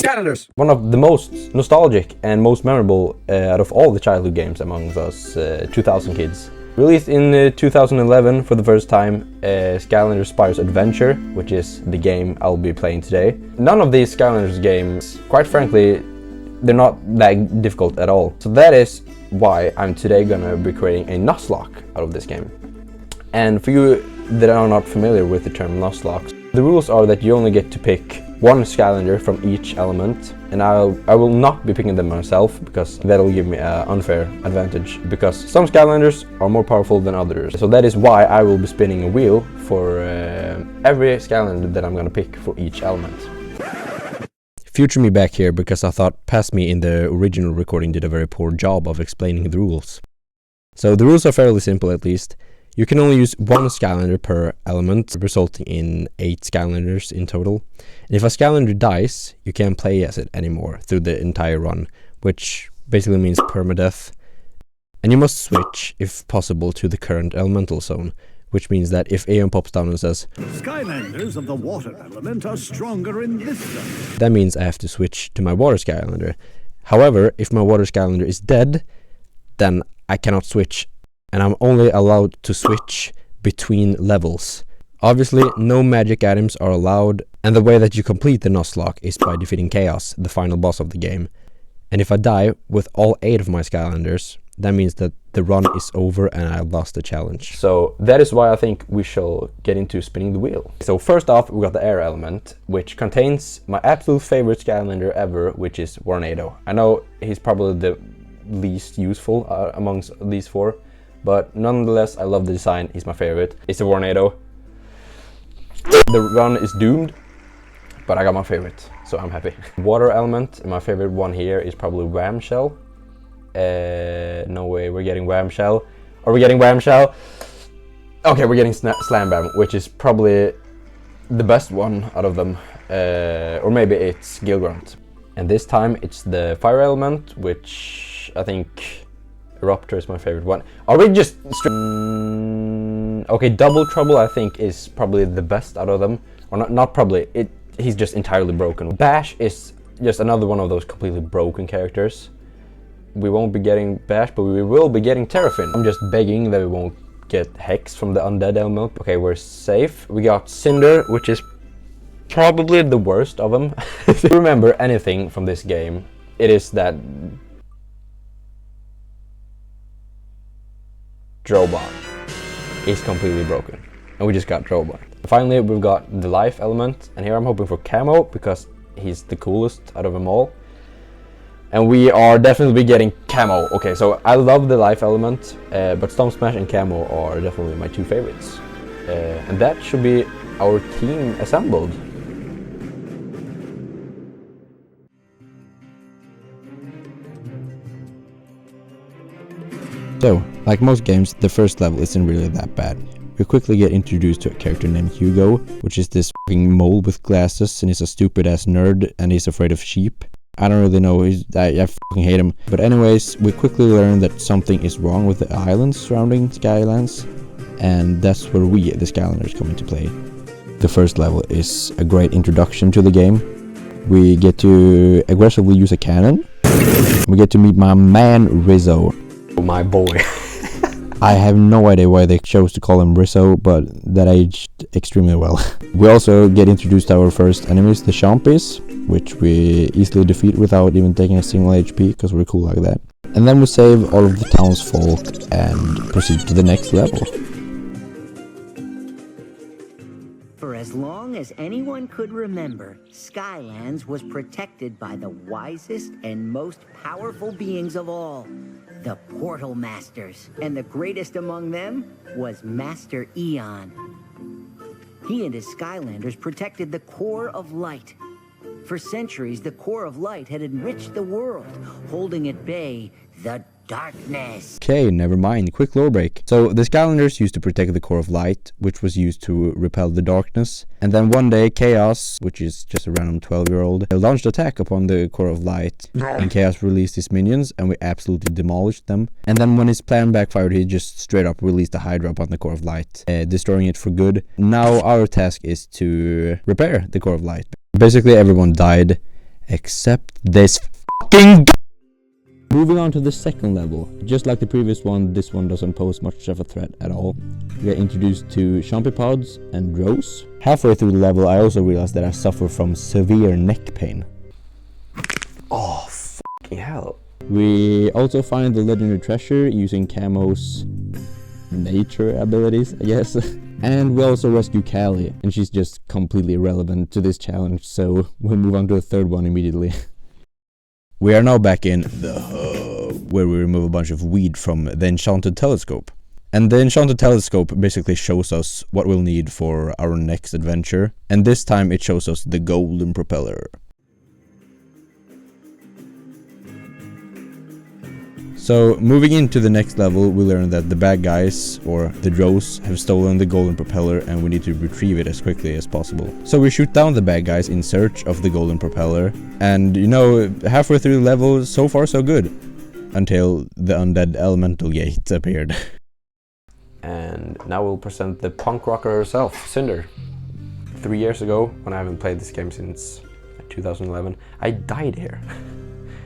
Skylanders! One of the most nostalgic and most memorable out of all the childhood games amongst us 2000 kids. Released in 2011 for the first time, Skylanders Spyro's Adventure, which is the game I'll be playing today. None of these Skylanders games, quite frankly, they're not that difficult at all. So that is why I'm today gonna be creating a Nuzlocke out of this game. And for you that are not familiar with the term Nuzlocke, the rules are that you only get to pick one Skylander from each element, and I will not be picking them myself because that'll give me an unfair advantage, because some Skylanders are more powerful than others. So that is why I will be spinning a wheel for every Skylander that I'm gonna pick for each element. Future me back here because I thought past me in the original recording did a very poor job of explaining the rules. So the rules are fairly simple, at least. You can only use one Skylander per element, resulting in 8 Skylanders in total. And if a Skylander dies, you can't play as it anymore through the entire run, which basically means permadeath. And you must switch, if possible, to the current elemental zone, which means that if Aeon pops down and says, Skylanders of the water element are stronger in this zone, that means I have to switch to my water Skylander. However, if my water Skylander is dead, then I cannot switch, and I'm only allowed to switch between levels. Obviously, no magic items are allowed, and the way that you complete the Nuzlocke is by defeating Chaos, the final boss of the game. And if I die with all 8 of my Skylanders, that means that the run is over and I lost the challenge. So that is why I think we shall get into spinning the wheel. So first off, we got the air element, which contains my absolute favorite Skylander ever, which is Tornado. I know he's probably the least useful amongst these 4, but nonetheless, I love the design. He's my favorite. It's a Tornado. The run is doomed, but I got my favorite, so I'm happy. Water element, and my favorite one here is probably Whamshell. No way, we're getting Whamshell. Are we getting Whamshell? Okay, we're getting Slam Bam, which is probably the best one out of them. Or maybe it's Gilgrunt. And this time it's the fire element, which I think Eruptor is my favorite one. Are we just... Okay, Double Trouble I think is probably the best out of them. Or not probably, he's just entirely broken. Bash is just another one of those completely broken characters. We won't be getting Bash, but we will be getting Terrafin. I'm just begging that we won't get Hex from the undead element. Okay, we're safe. We got Cinder, which is probably the worst of them. If you remember anything from this game, it is that Drobot is completely broken, and we just got Drobot. Finally, we've got the life element, and here I'm hoping for Camo because he's the coolest out of them all. And we are definitely getting Camo. Okay, so I love the life element, but Stomp Smash and Camo are definitely my 2 favorites. And that should be our team assembled. So, like most games, the first level isn't really that bad. We quickly get introduced to a character named Hugo, which is this fucking mole with glasses, and he's a stupid ass nerd, and he's afraid of sheep. I don't really know, I fucking hate him. But anyways, we quickly learn that something is wrong with the islands surrounding Skylands, and that's where we, the Skylanders, come into play. The first level is a great introduction to the game. We get to aggressively use a cannon. We get to meet my man Rizzo. My boy. I have no idea why they chose to call him Rizzo, but that aged extremely well. We also get introduced to our first enemies, the Chompies, which we easily defeat without even taking a single HP, because we're cool like that. And then we save all of the townsfolk and proceed to the next level. For as long as anyone could remember, Skylands was protected by the wisest and most powerful beings of all, the Portal Masters. And the greatest among them was Master Eon. He and his Skylanders protected the core of light. For centuries, the core of light had enriched the world, holding at bay the darkness. Okay, never mind. Quick lore break. So the Skylanders used to protect the core of light, which was used to repel the darkness. And then one day, Chaos, which is just a random 12-year-old, launched attack upon the core of light. And Chaos released his minions, and we absolutely demolished them. And then when his plan backfired, he just straight up released a Hydra upon the core of light, destroying it for good. Now our task is to repair the core of light. Basically everyone died, Except this fucking Moving on to the second level. Just like the previous one, this one doesn't pose much of a threat at all. We get introduced to Champipods and Drows. Halfway through the level, I also realized that I suffer from severe neck pain. Oh, fucking hell. We also find the legendary treasure using Camo's nature abilities, I guess. And we also rescue Callie, and she's just completely irrelevant to this challenge, so we'll move on to the third one immediately. We are now back in the hub, where we remove a bunch of weed from the enchanted telescope. And the enchanted telescope basically shows us what we'll need for our next adventure, and this time it shows us the golden propeller. So, moving into the next level, we learn that the bad guys, or the Drows, have stolen the golden propeller and we need to retrieve it as quickly as possible. So we shoot down the bad guys in search of the golden propeller, and you know, halfway through the level, so far so good. Until the undead elemental gate appeared. And now we'll present the punk rocker herself, Cinder. 3 years ago, when I haven't played this game since 2011, I died here.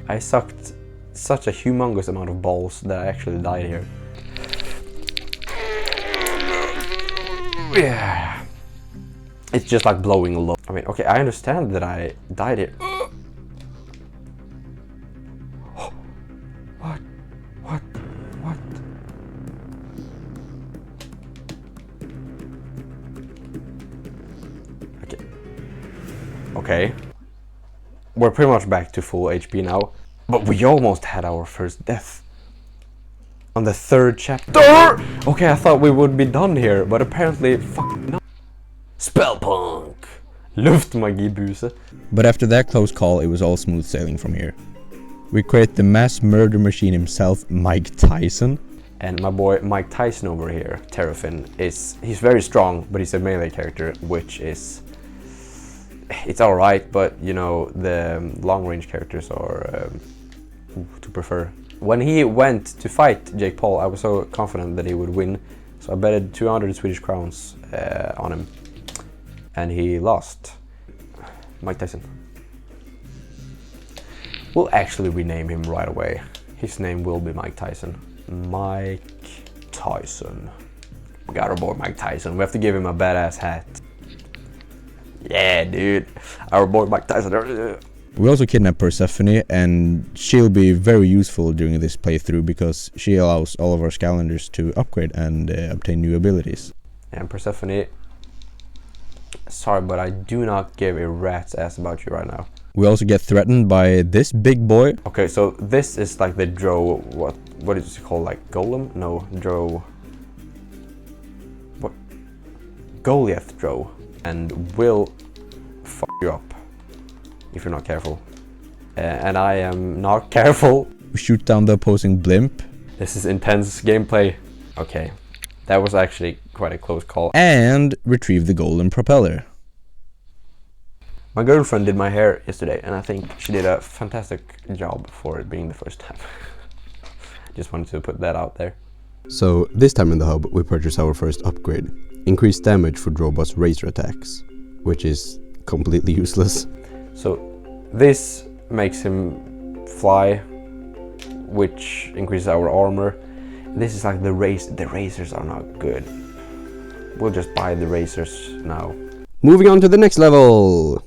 I sucked such a humongous amount of balls that I actually died here. Yeah. It's just like blowing a lot. I mean, okay, I understand that I died here. What? What? What? Okay. Okay. We're pretty much back to full HP now. But we almost had our first death. On the third chapter. Okay, I thought we would be done here, but apparently, fuck no. Spellpunk. Luftmagibuse. But after that close call, it was all smooth sailing from here. We create the mass murder machine himself, Mike Tyson. And my boy Mike Tyson over here, Terrafin, he's very strong, but he's a melee character, which is... It's alright, but you know, the long range characters are to prefer. When he went to fight Jake Paul, I was so confident that he would win, so I betted 200 Swedish crowns on him. And he lost. Mike Tyson. We'll actually rename him right away. His name will be Mike Tyson. Mike Tyson. We got our boy Mike Tyson. We have to give him a badass hat. Yeah, dude. Our boy Mike Tyson. We also kidnap Persephone, and she'll be very useful during this playthrough because she allows all of our Skylanders to upgrade and obtain new abilities. And Persephone, sorry, but I do not give a rat's ass about you right now. We also get threatened by this big boy. Okay, so this is like the Drow, what is it called, like Golem? No, Drow. What? Goliath Drow. And will fuck you up if you're not careful. And I am not careful. We shoot down the opposing blimp. This is intense gameplay. Okay, that was actually quite a close call. And retrieve the golden propeller. My girlfriend did my hair yesterday, and I think she did a fantastic job for it being the first time. Just wanted to put that out there. So this time in the hub, we purchased our first upgrade. Increased damage for Drobot's razor attacks, which is completely useless. So this makes him fly, which increases our armor. This is like the razors are not good. We'll just buy the razors now. Moving on to the next level.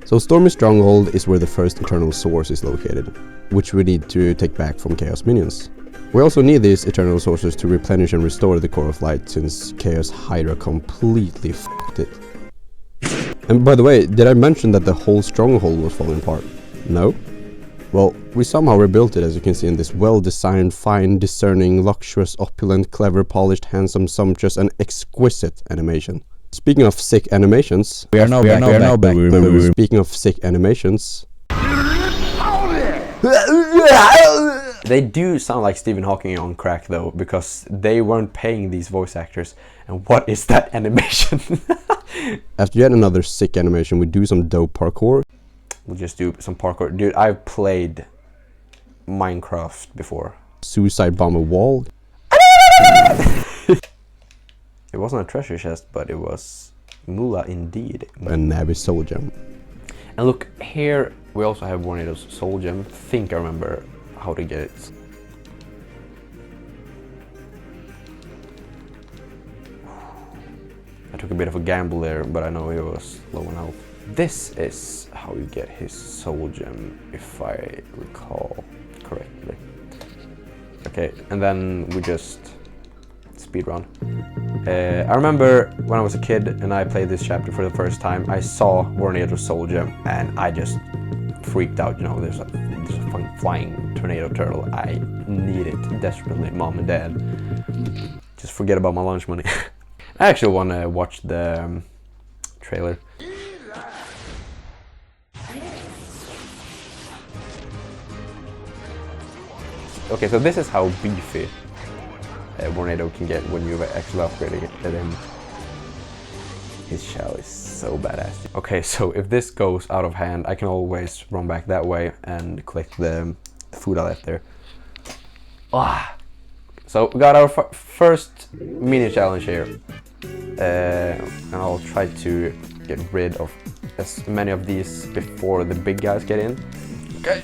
So Stormy Stronghold is where the first eternal source is located, which we need to take back from Chaos minions. We also need these eternal sources to replenish and restore the Core of Light, since Chaos Hydra completely f***ed it. And by the way, did I mention that the whole stronghold was falling apart? No? Well, we somehow rebuilt it, as you can see in this well-designed, fine, discerning, luxurious, opulent, clever, polished, handsome, sumptuous, and exquisite animation. Speaking of sick animations, we are now back. Speaking of sick animations, they do sound like Stephen Hawking on crack though, because they weren't paying these voice actors. And what is that animation? After yet another sick animation, we do some dope parkour. We'll just do some parkour. Dude, I've played Minecraft before. Suicide bomb a wall. It wasn't a treasure chest, but it was Moolah indeed. And Navi's Soul Gem. And look, here we also have Warnado's Soul Gem. I think I remember how to get it. I took a bit of a gamble there, but I know he was low on health. This is how you get his Soul Gem, if I recall correctly. Okay, and then we just speedrun. I remember when I was a kid and I played this chapter for the first time, I saw Warnado's Soul Gem and I just freaked out. You know, there's a flying tornado turtle. I need it desperately, mom and dad. Just forget about my lunch money. I actually want to watch the trailer. Okay, so this is how beefy Warnado can get when you've actually upgraded him. His shell is so badass. Okay, so if this goes out of hand, I can always run back that way and collect the food I left there. Ah. So we got our first mini challenge here. And I'll try to get rid of as many of these before the big guys get in. Okay.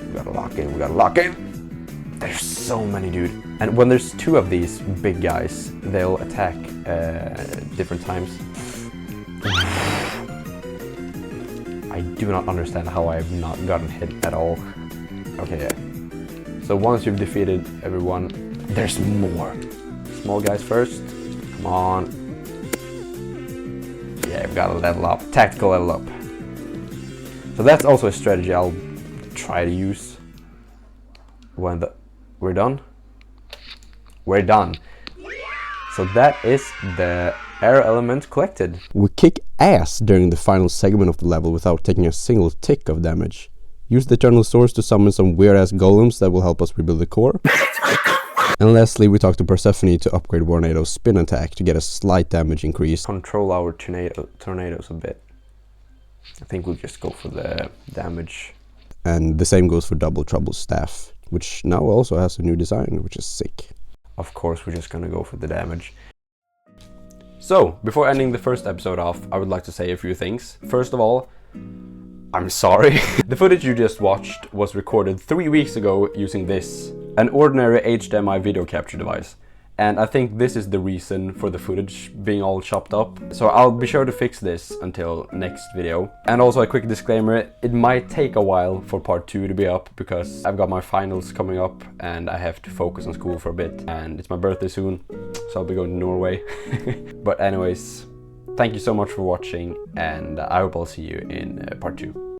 We gotta lock in, we gotta lock in. There's so many, dude. And when there's two of these big guys, they'll attack different times. I do not understand how I have not gotten hit at all. Okay, yeah. So once you've defeated everyone, there's more. Small guys first. Come on. Yeah, we've got to level up. Tactical level up. So that's also a strategy I'll try to use when we're done. We're done. So that is the air element collected. We kick ass during the final segment of the level without taking a single tick of damage. Use the Eternal Source to summon some weird-ass golems that will help us rebuild the core. And lastly, we talked to Persephone to upgrade Warnado's spin attack to get a slight damage increase. Control our tornadoes a bit. I think we'll just go for the damage. And the same goes for Double Trouble's staff, which now also has a new design, which is sick. Of course, we're just gonna go for the damage. So, before ending the first episode off, I would like to say a few things. First of all, I'm sorry. The footage you just watched was recorded 3 weeks ago using this, an ordinary HDMI video capture device. And I think this is the reason for the footage being all chopped up. So I'll be sure to fix this until next video. And also a quick disclaimer, it might take a while for part 2 to be up because I've got my finals coming up and I have to focus on school for a bit. And it's my birthday soon, so I'll be going to Norway. But anyways, thank you so much for watching and I hope I'll see you in part 2.